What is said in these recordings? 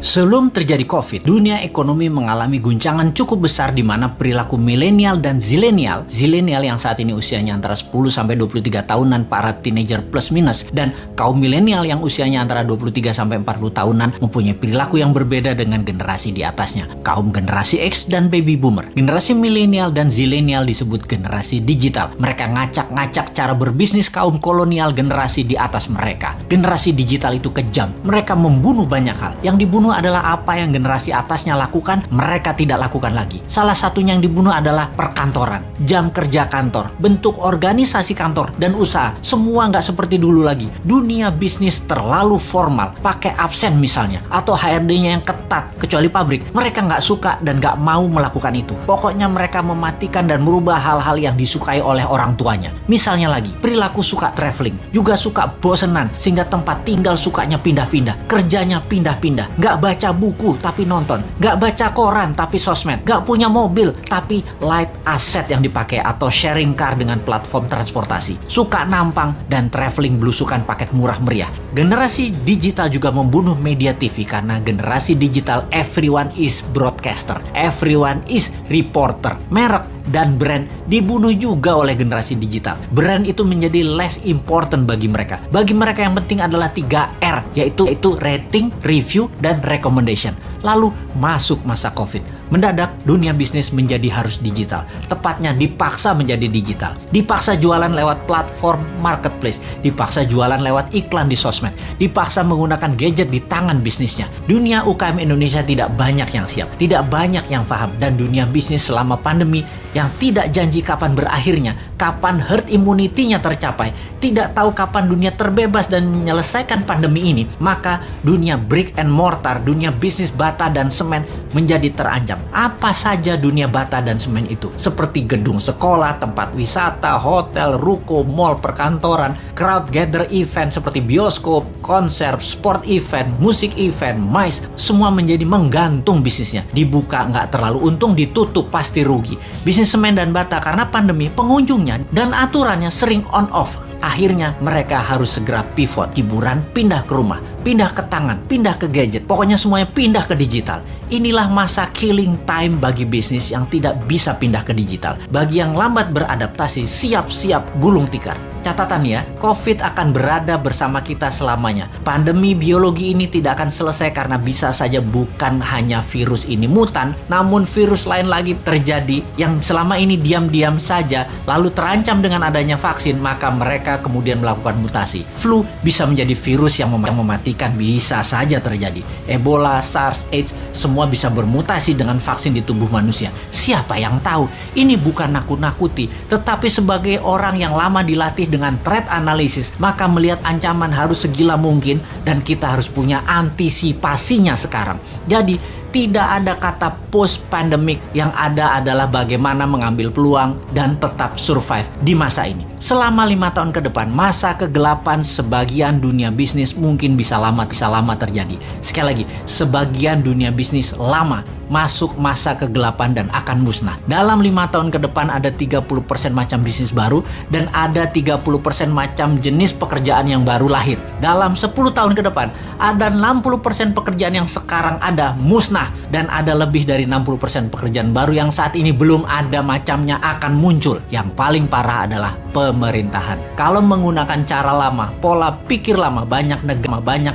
Sebelum terjadi COVID, dunia ekonomi mengalami guncangan cukup besar di mana perilaku milenial dan zilenial yang saat ini usianya antara 10-23 tahunan, para teenager plus minus, dan kaum milenial yang usianya antara 23-40 tahunan mempunyai perilaku yang berbeda dengan generasi di atasnya, kaum generasi X dan baby boomer. Generasi milenial dan zilenial disebut generasi digital. Mereka ngacak-ngacak cara berbisnis kaum kolonial generasi di atas mereka. Generasi digital itu kejam. Mereka membunuh banyak hal. Yang dibunuh adalah apa yang generasi atasnya lakukan, mereka tidak lakukan lagi. Salah satunya yang dibunuh adalah perkantoran, jam kerja kantor, bentuk organisasi kantor dan usaha. Semua nggak seperti dulu lagi. Dunia bisnis terlalu formal, pakai absen misalnya, atau HRD-nya yang ketat, kecuali pabrik. Mereka nggak suka dan nggak mau melakukan itu. Pokoknya mereka mematikan dan merubah hal-hal yang disukai oleh orang tuanya. Misalnya lagi, perilaku suka traveling, juga suka bosenan, sehingga tempat tinggal sukanya pindah-pindah, kerjanya pindah-pindah, nggak baca buku tapi nonton, nggak baca koran tapi sosmed, nggak punya mobil tapi light asset yang dipakai atau sharing car dengan platform transportasi, suka nampang dan traveling belusukan paket murah meriah. Generasi digital juga membunuh media TV karena generasi digital everyone is broadcaster, everyone is reporter. Merek dan brand dibunuh juga oleh generasi digital. Brand itu menjadi less important bagi mereka. Bagi mereka yang penting adalah 3R, yaitu rating, review, dan recommendation. Lalu masuk masa COVID. Mendadak dunia bisnis menjadi harus digital. Tepatnya dipaksa menjadi digital. Dipaksa jualan lewat platform marketplace. Dipaksa jualan lewat iklan di sosmed. Dipaksa menggunakan gadget di tangan bisnisnya. Dunia UKM Indonesia tidak banyak yang siap. Tidak banyak yang paham. Dan dunia bisnis selama pandemi yang tidak janji kapan berakhirnya, kapan herd immunity-nya tercapai, tidak tahu kapan dunia terbebas dan menyelesaikan pandemi ini, maka dunia brick and mortar, dunia bisnis bata dan semen menjadi terancam. Apa saja dunia bata dan semen itu? Seperti gedung sekolah, tempat wisata, hotel, ruko, mall, perkantoran, crowd gather event seperti bioskop, konser, sport event, musik event, MICE, semua menjadi menggantung bisnisnya. Dibuka nggak terlalu untung, ditutup pasti rugi. Bisnis semen dan bata karena pandemi, pengunjungnya dan aturannya sering on off. Akhirnya mereka harus segera pivot. Hiburan pindah ke rumah, pindah ke tangan, pindah ke gadget. Pokoknya semuanya pindah ke digital. Inilah masa killing time bagi bisnis yang tidak bisa pindah ke digital. Bagi yang lambat beradaptasi, siap-siap gulung tikar. Catatan ya, COVID akan berada bersama kita selamanya. Pandemi biologi ini tidak akan selesai karena bisa saja bukan hanya virus ini mutan, namun virus lain lagi terjadi yang selama ini diam-diam saja lalu terancam dengan adanya vaksin, maka mereka kemudian melakukan mutasi. Flu bisa menjadi virus yang mematikan, bisa saja terjadi. Ebola, SARS, AIDS, semua bisa bermutasi dengan vaksin di tubuh manusia. Siapa yang tahu? Ini bukan nakut-nakuti, tetapi sebagai orang yang lama dilatih dengan threat analysis, maka melihat ancaman harus segila mungkin dan kita harus punya antisipasinya sekarang. Jadi tidak ada kata post pandemic, yang ada adalah bagaimana mengambil peluang dan tetap survive di masa ini. Selama 5 tahun ke depan, masa kegelapan sebagian dunia bisnis mungkin bisa lama terjadi. Sekali lagi, sebagian dunia bisnis lama masuk masa kegelapan dan akan musnah. Dalam 5 tahun ke depan ada 30% macam bisnis baru dan ada 30% macam jenis pekerjaan yang baru lahir. Dalam 10 tahun ke depan ada 60% pekerjaan yang sekarang ada musnah dan ada lebih dari 60% pekerjaan baru yang saat ini belum ada macamnya akan muncul. Yang paling parah adalah pemerintahan. Kalau menggunakan cara lama, pola pikir lama, banyak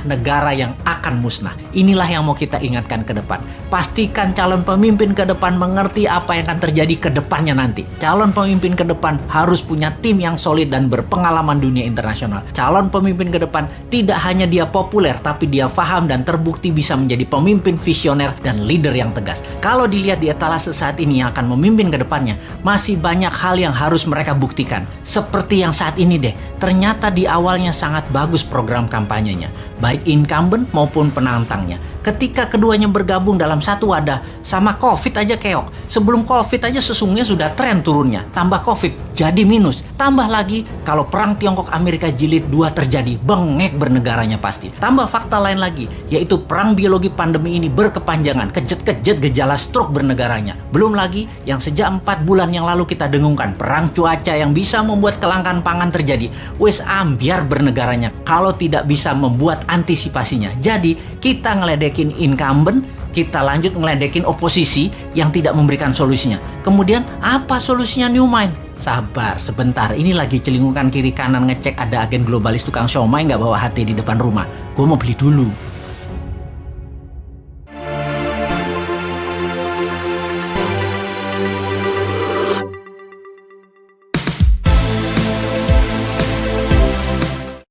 negara yang akan musnah. Inilah yang mau kita ingatkan ke depan. Pastikan calon pemimpin ke depan mengerti apa yang akan terjadi ke depannya nanti. Calon pemimpin ke depan harus punya tim yang solid dan berpengalaman dunia internasional. Calon pemimpin ke depan tidak hanya dia populer, tapi dia paham dan terbukti bisa menjadi pemimpin visioner dan leader yang tegas. Kalau dilihat di etalase saat ini yang akan memimpin ke depannya, masih banyak hal yang harus mereka buktikan. Seperti yang saat ini deh, ternyata di awalnya sangat bagus program kampanyenya, baik incumbent maupun penantangnya. Ketika keduanya bergabung dalam satu wadah, sama COVID aja keok. Sebelum COVID aja sesungguhnya sudah tren turunnya. Tambah COVID, jadi minus. Tambah lagi, kalau perang Tiongkok Amerika Jilid 2 terjadi, bengek bernegaranya pasti. Tambah fakta lain lagi, yaitu perang biologi pandemi ini berkepanjangan, kejet-kejet gejala stroke bernegaranya. Belum lagi, yang sejak 4 bulan yang lalu kita dengungkan, perang cuaca yang bisa membuat kelangkaan pangan terjadi. Wes ambiar bernegaranya, kalau tidak bisa membuat antisipasinya. Jadi, kita ngeledek ngeledekin incumbent, kita lanjut ngeledekin oposisi yang tidak memberikan solusinya. Kemudian apa solusinya New Mind? Sabar, sebentar. Ini lagi celingukan kiri kanan ngecek ada agen globalis tukang siomay nggak bawa HT di depan rumah. Gue mau beli dulu.